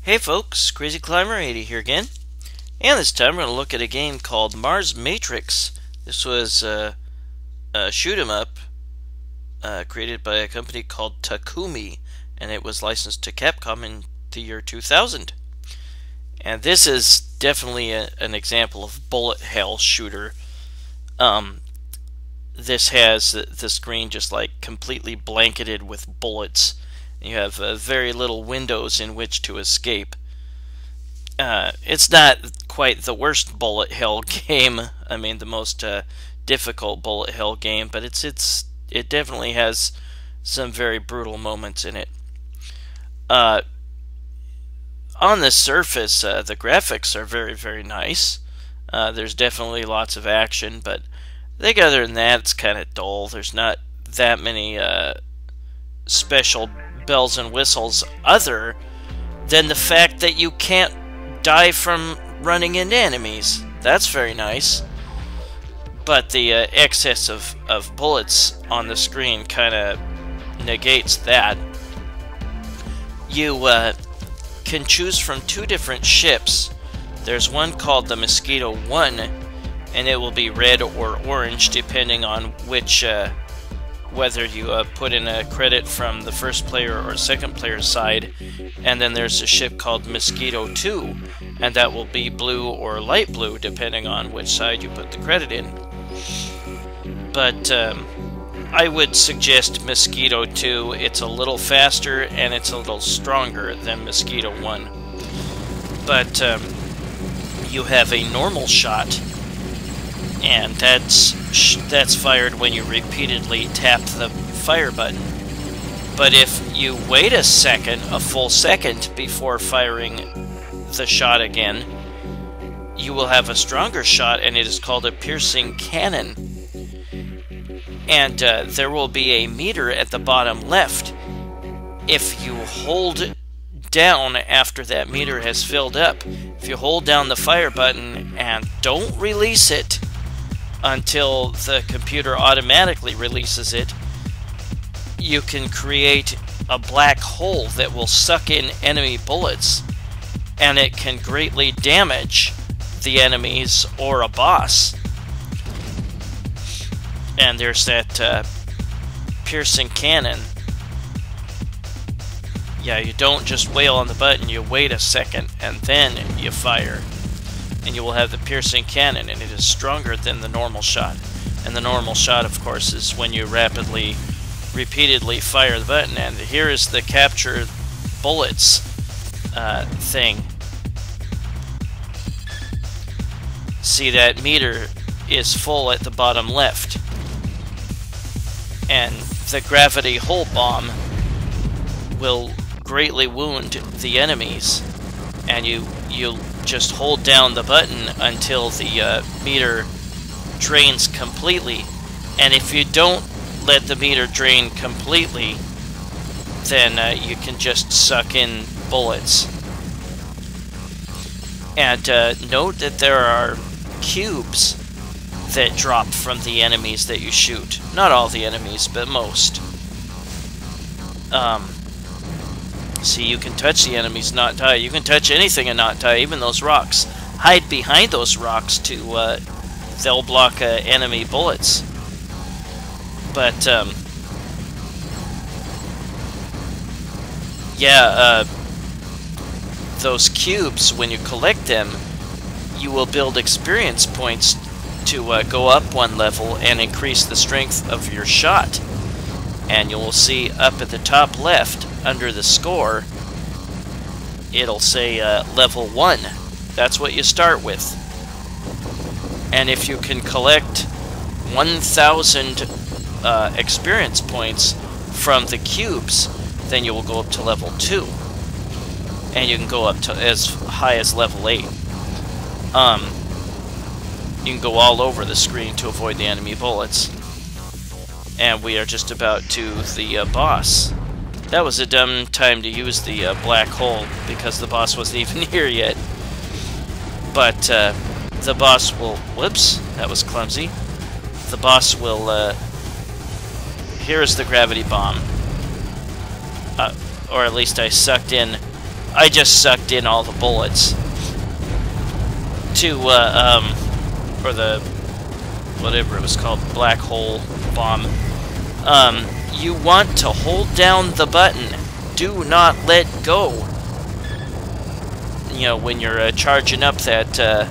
Hey folks, Crazy Climber 80 here again, and this time we're going to look at a game called Mars Matrix. This was a shoot 'em up created by a company called Takumi, and it was licensed to Capcom in the year 2000. And this is definitely an example of bullet hell shooter. This has the screen just like completely blanketed with bullets. You have very little windows in which to escape. It's not quite the worst bullet hell game. I mean, the most difficult bullet hell game, but it definitely has some very brutal moments in it. On the surface, the graphics are very, very nice. There's definitely lots of action, but I think other than that, it's kind of dull. There's not that many special bells and whistles other than the fact that you can't die from running into enemies. That's very nice. But the excess of bullets on the screen kind of negates that. You can choose from two different ships. There's one called the Mosquito 1, and it will be red or orange depending on which whether you put in a credit from the first player or second player's side. And then there's a ship called Mosquito 2, and that will be blue or light blue depending on which side you put the credit in. But I would suggest Mosquito 2. It's a little faster and it's a little stronger than Mosquito 1. But you have a normal shot, and that's fired when you repeatedly tap the fire button. But if you wait a full second before firing the shot again, you will have a stronger shot, and it is called a piercing cannon. And there will be a meter at the bottom left. If you hold down after that meter has filled up, if you hold down the fire button and don't release it until the computer automatically releases it, you can create a black hole that will suck in enemy bullets, and it can greatly damage the enemies or a boss. And there's that piercing cannon. Yeah, you don't just wail on the button, you wait a second and then you fire. And you will have the piercing cannon, and it is stronger than the normal shot. And the normal shot, of course, is when you repeatedly fire the button. And here is the capture bullets thing. See, that meter is full at the bottom left. And the gravity hull bomb will greatly wound the enemies. And you just hold down the button until the meter drains completely. And if you don't let the meter drain completely, then you can just suck in bullets. And note that there are cubes that drop from the enemies that you shoot. Not all the enemies, but most. See, you can touch the enemies, not die. You can touch anything and not die, even those rocks. Hide behind those rocks to, they'll block enemy bullets. But, yeah, those cubes, when you collect them, you will build experience points to go up one level and increase the strength of your shot. And you will see up at the top left, under the score, it'll say level 1. That's what you start with. And if you can collect 1,000 experience points from the cubes, then you will go up to level 2. And you can go up to as high as level 8. You can go all over the screen to avoid the enemy bullets. And we are just about to the boss. That was a dumb time to use the black hole, because the boss wasn't even here yet. But the boss will... Whoops, that was clumsy. The boss will... Here's the gravity bomb. Or at least I sucked in I just sucked in all the bullets to, or the, whatever it was called, black hole bomb. You want to hold down the button. Do not let go. You know, when you're charging up that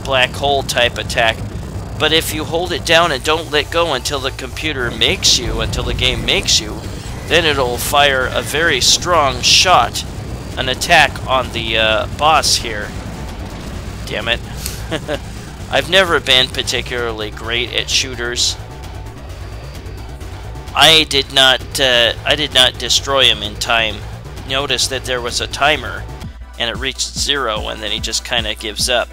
black hole type attack. But if you hold it down and don't let go until the computer makes you, until the game makes you, then it'll fire a very strong shot, an attack on the boss here. Damn it. I've never been particularly great at shooters. I did not destroy him in time. Notice that there was a timer, and it reached 0, and then he just kind of gives up.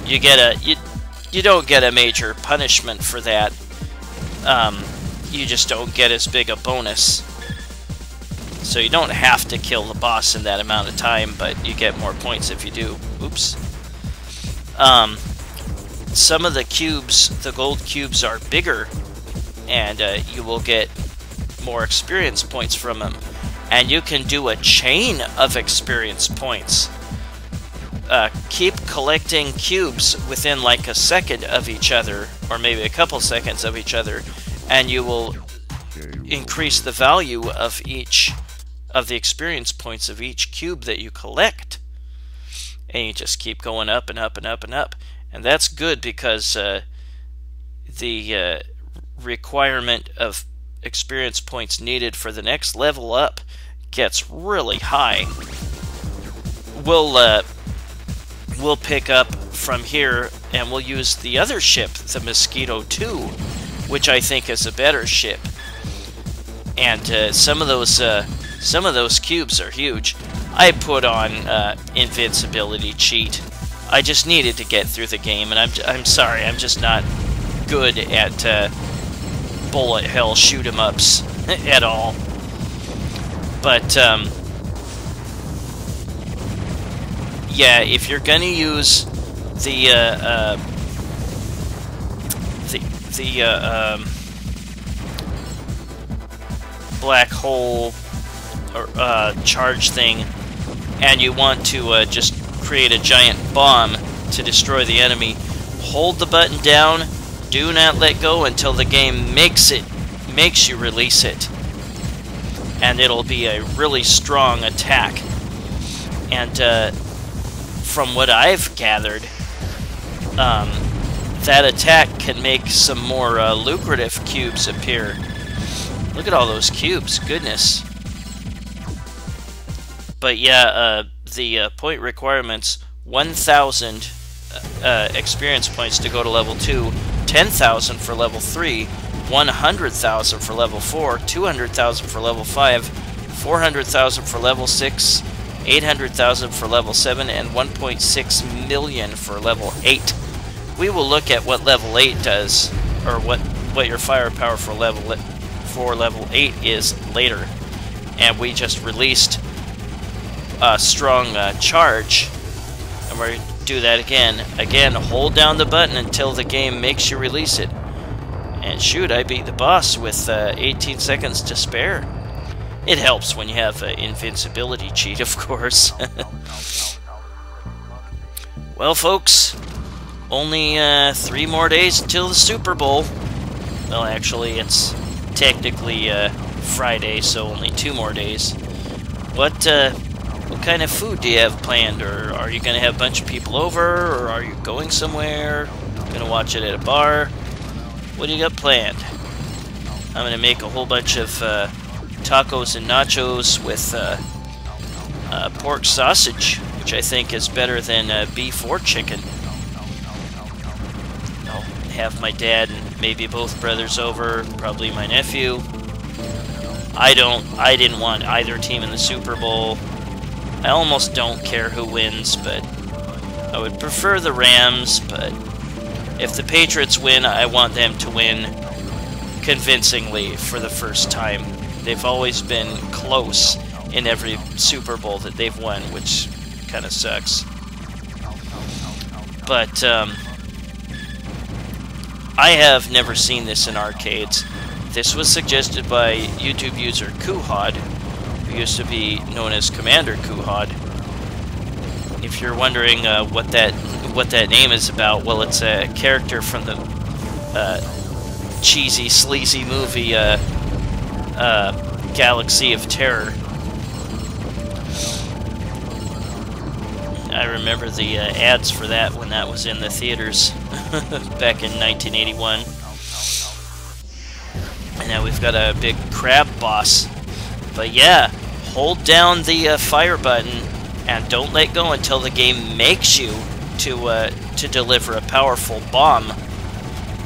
You get you don't get a major punishment for that. You just don't get as big a bonus. So you don't have to kill the boss in that amount of time, but you get more points if you do. Oops. Some of the cubes, the gold cubes, are bigger, and you will get more experience points from them. And you can do a chain of experience points. Keep collecting cubes within like a second of each other, or maybe a couple seconds of each other, and you will increase the value of each of the experience points of each cube that you collect. And you just keep going up and up and up and up. And that's good because the requirement of experience points needed for the next level up gets really high. We'll pick up from here and we'll use the other ship, the Mosquito 2, which I think is a better ship. And some of those cubes are huge. I put on invincibility cheat. I just needed to get through the game, and I'm sorry, I'm just not good at bullet hell shoot 'em ups at all. But yeah, if you're gonna use the black hole or charge thing, and you want to just create a giant bomb to destroy the enemy, hold the button down, do not let go until the game makes you release it, and it'll be a really strong attack. And from what I've gathered, that attack can make some more lucrative cubes appear. Look at all those cubes, goodness. But yeah, the point requirements: 1,000 experience points to go to level 2, 10,000 for level 3, 100,000 for level 4, 200,000 for level 5, 400,000 for level 6, 800,000 for level 7, and 1.6 million for level 8. We will look at what level 8 does, or what your firepower for level 8 is later. And we just released a strong charge, and we're going to do that again. Again, hold down the button until the game makes you release it. And shoot, I beat the boss with 18 seconds to spare. It helps when you have an invincibility cheat, of course. Well, folks, only 3 more days until the Super Bowl. Well, actually, it's technically Friday, so only 2 more days. What kind of food do you have planned? Or are you going to have a bunch of people over? Or are you going somewhere? Going to watch it at a bar? What do you got planned? I'm going to make a whole bunch of tacos and nachos with pork sausage, which I think is better than beef or chicken. I'll have my dad and maybe both brothers over, probably my nephew. I didn't want either team in the Super Bowl. I almost don't care who wins, but I would prefer the Rams, but if the Patriots win, I want them to win convincingly for the first time. They've always been close in every Super Bowl that they've won, which kind of sucks. But I have never seen this in arcades. This was suggested by YouTube user Quuhod, who used to be known as Commander Quuhod. If you're wondering what that name is about, well, it's a character from the cheesy, sleazy movie Galaxy of Terror. I remember the ads for that when that was in the theaters back in 1981. And now we've got a big crab boss. But yeah, hold down the fire button and don't let go until the game makes you to deliver a powerful bomb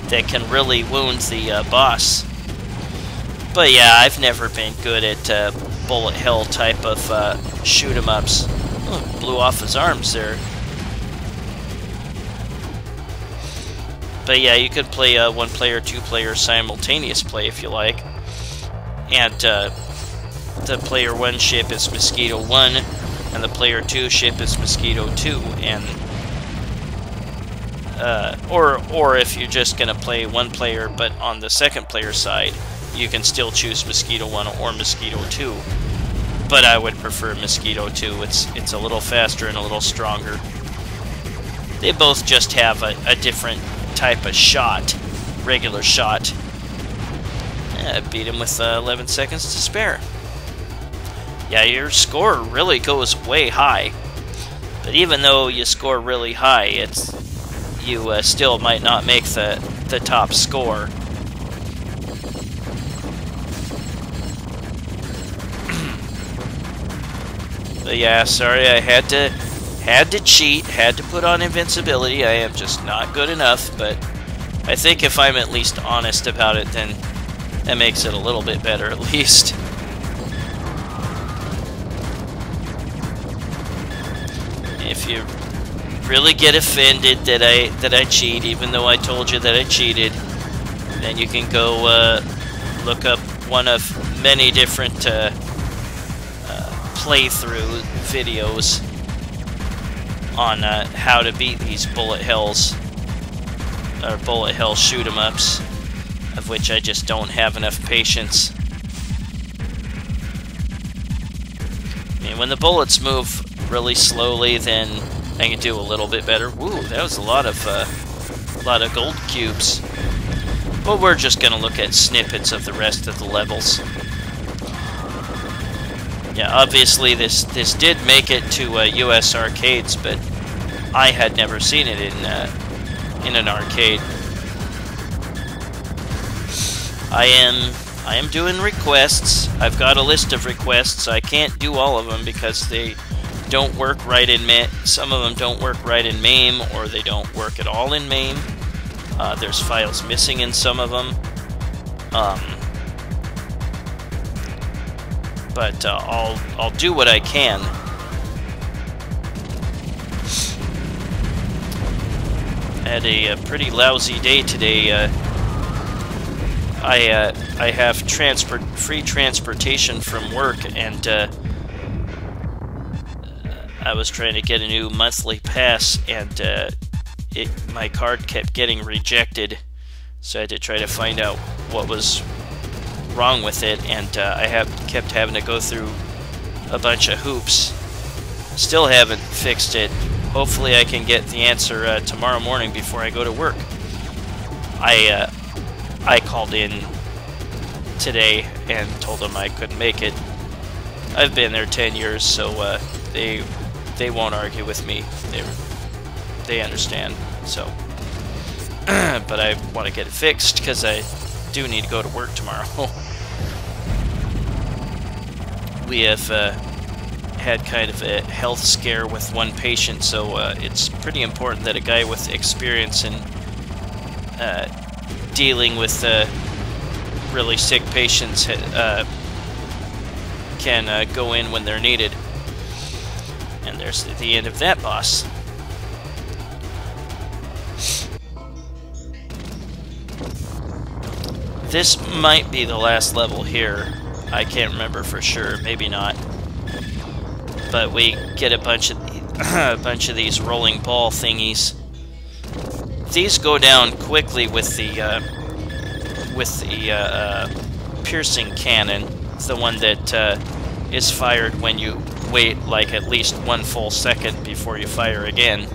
that can really wound the boss. But yeah, I've never been good at bullet hell type of shoot 'em ups. Oh, blew off his arms there. But yeah, you could play one player, two player simultaneous play if you like. And the player 1 ship is Mosquito 1, and the player 2 ship is Mosquito 2. And or if you're just gonna play one player, but on the second player side, you can still choose Mosquito 1 or Mosquito 2. But I would prefer Mosquito 2. It's a little faster and a little stronger. They both just have a different type of shot, regular shot. I beat him with 11 seconds to spare. Yeah, your score really goes way high. But even though you score really high, you still might not make the top score. But yeah, sorry, I had to cheat, had to put on invincibility. I am just not good enough, but I think if I'm at least honest about it, then that makes it a little bit better, at least. If you really get offended that I cheat, even though I told you that I cheated, then you can go look up one of many different playthrough videos on how to beat these bullet hells, or bullet hell shoot 'em ups, of which I just don't have enough patience. I mean, when the bullets move really slowly, then I can do a little bit better. Woo, that was a lot of gold cubes. But we're just gonna look at snippets of the rest of the levels. Yeah, obviously this did make it to US arcades, but I had never seen it in an arcade. I am doing requests. I've got a list of requests. I can't do all of them because they don't work right in some of them don't work right in MAME, or they don't work at all in MAME. There's files missing in some of them. But I'll do what I can. I had a pretty lousy day today. I have free transportation from work, and I was trying to get a new monthly pass, and my card kept getting rejected, so I had to try to find out what was wrong with it, and I kept having to go through a bunch of hoops. Still haven't fixed it. Hopefully I can get the answer tomorrow morning before I go to work. I called in today and told them I couldn't make it. I've been there 10 years, so they won't argue with me. They understand. So, but I want to get it fixed because I do need to go to work tomorrow. We have had kind of a health scare with one patient, so it's pretty important that a guy with experience in dealing with really sick patients can go in when they're needed. And there's the end of that boss. This might be the last level here. I can't remember for sure. Maybe not. But we get a bunch of these rolling ball thingies. These go down quickly with the piercing cannon. It's the one that is fired when you wait like at least 1 full second before you fire again.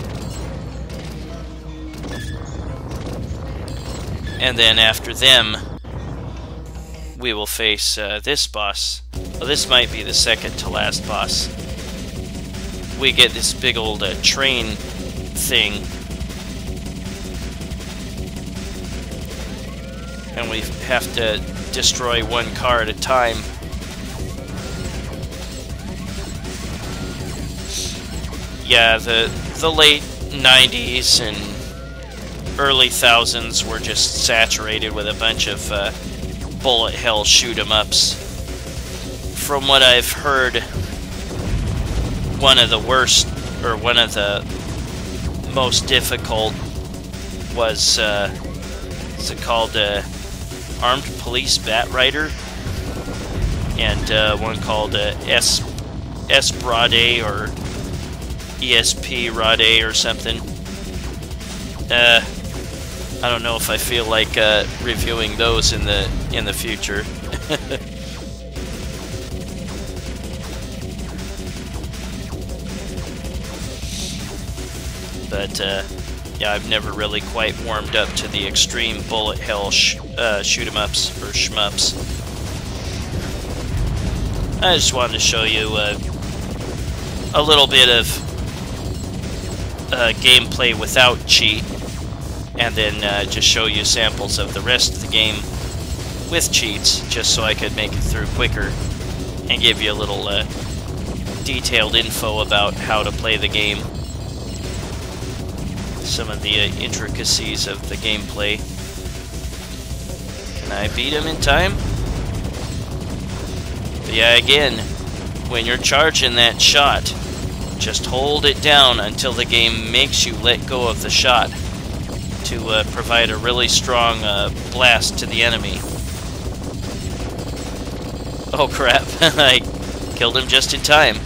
And then after them, we will face this boss. Well, this might be the second to last boss. We get this big old train thing. And we have to destroy one car at a time. Yeah, the late 90s and early thousands were just saturated with a bunch of bullet hell shoot-em-ups. From what I've heard, one of the worst, or one of the most difficult was, what's it called, Armed Police Batrider, and one called S-Brade, or ESP Rade or something. I don't know if I feel like reviewing those in the future. But yeah, I've never really quite warmed up to the extreme bullet hell shoot-em-ups or shmups. I just wanted to show you a little bit of gameplay without cheat, and then just show you samples of the rest of the game with cheats, just so I could make it through quicker and give you a little detailed info about how to play the game. Some of the intricacies of the gameplay. Can I beat him in time? But yeah, again, when you're charging that shot, just hold it down until the game makes you let go of the shot to provide a really strong blast to the enemy. Oh crap, I killed him just in time.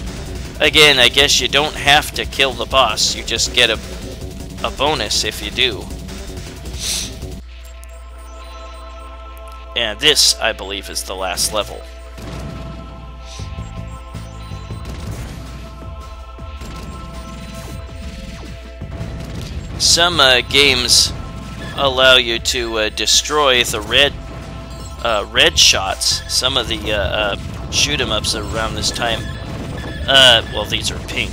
Again, I guess you don't have to kill the boss, you just get a bonus if you do. And this, I believe, is the last level. Some games allow you to destroy the red shots. Some of the shoot-em-ups around this time. Well, these are pink.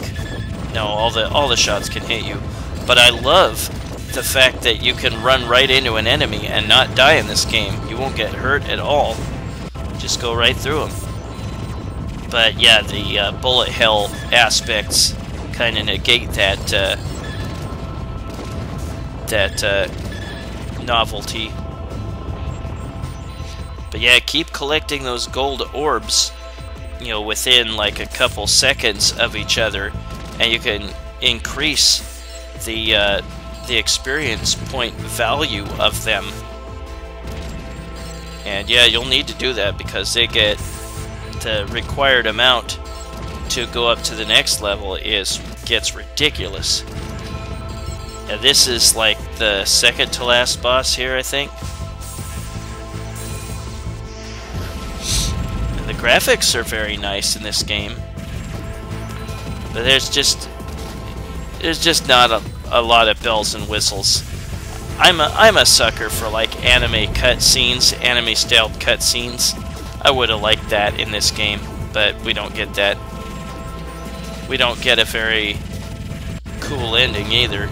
No, all the shots can hit you. But I love the fact that you can run right into an enemy and not die in this game. You won't get hurt at all. Just go right through them. But yeah, the bullet hell aspects kind of negate that novelty. But yeah, keep collecting those gold orbs, you know, within like a couple seconds of each other, and you can increase the experience point value of them. And yeah, you'll need to do that because they get the required amount to go up to the next level gets ridiculous. And this is like the second to last boss here, I think. And the graphics are very nice in this game, but there's just not a lot of bells and whistles. I'm a sucker for like anime cutscenes, anime styled cutscenes. I would have liked that in this game, but we don't get that. We don't get a very cool ending either.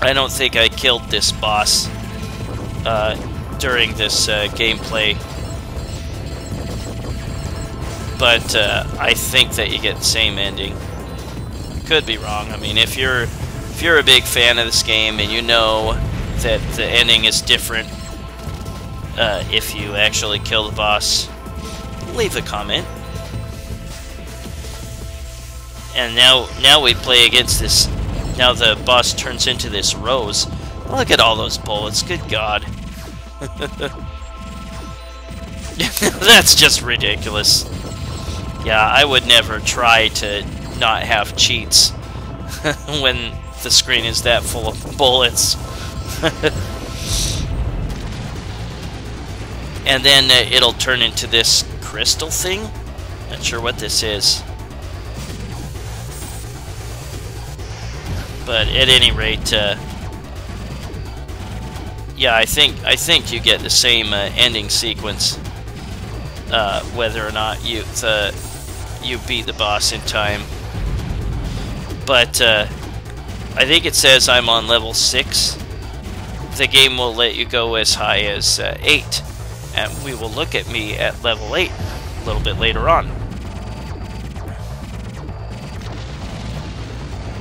I don't think I killed this boss during this gameplay, but I think that you get the same ending. Could be wrong. I mean, if you're a big fan of this game and you know that the ending is different if you actually kill the boss, leave a comment. And now we play against this. Now the boss turns into this rose. Look at all those bullets. Good God. That's just ridiculous. Yeah, I would never try to not have cheats when the screen is that full of bullets. And then it'll turn into this crystal thing. Not sure what this is. But at any rate, yeah, I think you get the same ending sequence, whether or not you beat the boss in time. But I think it says I'm on level 6. The game will let you go as high as 8, and we will look at me at level 8 a little bit later on.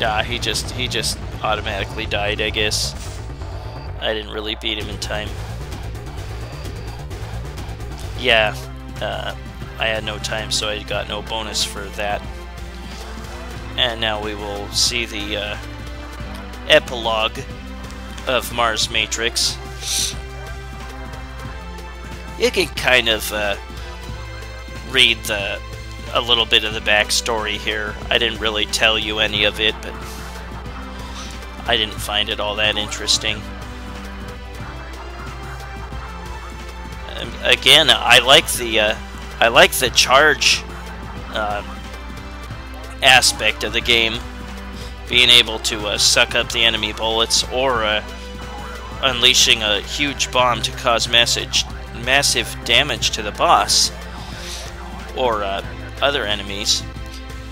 Nah, he just automatically died, I guess. I didn't really beat him in time. Yeah, I had no time, so I got no bonus for that. And now we will see the epilogue of Mars Matrix. You can kind of read a little bit of the backstory here. I didn't really tell you any of it, but I didn't find it all that interesting. Again, I like the charge aspect of the game, being able to suck up the enemy bullets, or unleashing a huge bomb to cause massive damage to the boss or other enemies.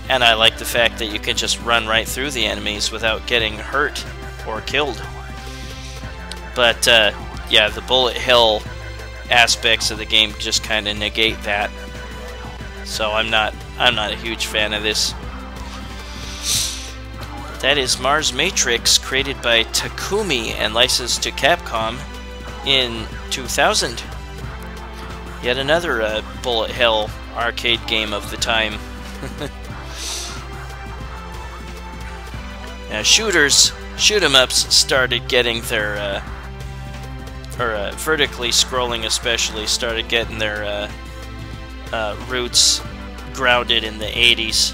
And I like the fact that you can just run right through the enemies without getting hurt or killed. But yeah, the bullet hell aspects of the game just kind of negate that. So I'm not a huge fan of this. That is Mars Matrix, created by Takumi and licensed to Capcom in 2000. Yet another bullet hell arcade game of the time. Now, shoot-em-ups started getting their, vertically scrolling especially, started getting their roots grounded in the 80s.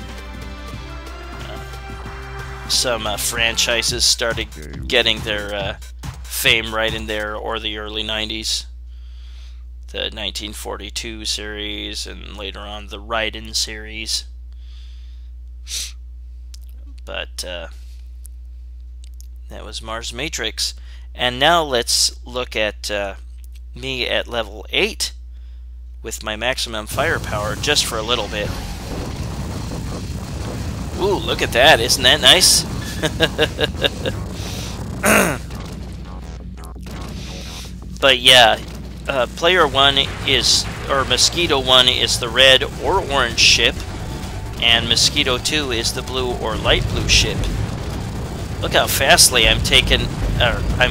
Some franchises started getting their fame right in there, or the early 90s. The 1942 series, and later on the Raiden series. But that was Mars Matrix. And now let's look at me at level 8 with my maximum firepower just for a little bit. Ooh, look at that. Isn't that nice? But yeah, player 1 is, or Mosquito 1 is the red or orange ship, and Mosquito 2 is the blue or light blue ship. Look how fastly I'm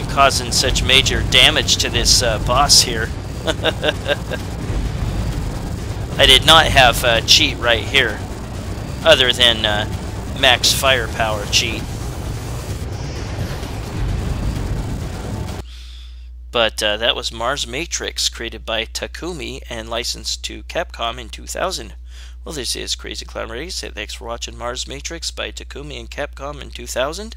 causing such major damage to this boss here. I did not have a cheat right here, other than max firepower cheat. But that was Mars Matrix, created by Takumi and licensed to Capcom in 2000. Well, this is Crazy Clown Ready. Say thanks for watching Mars Matrix by Takumi and Capcom in 2000.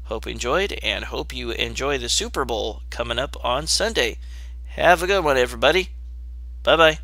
Hope you enjoyed, and hope you enjoy the Super Bowl coming up on Sunday. Have a good one, everybody. Bye-bye.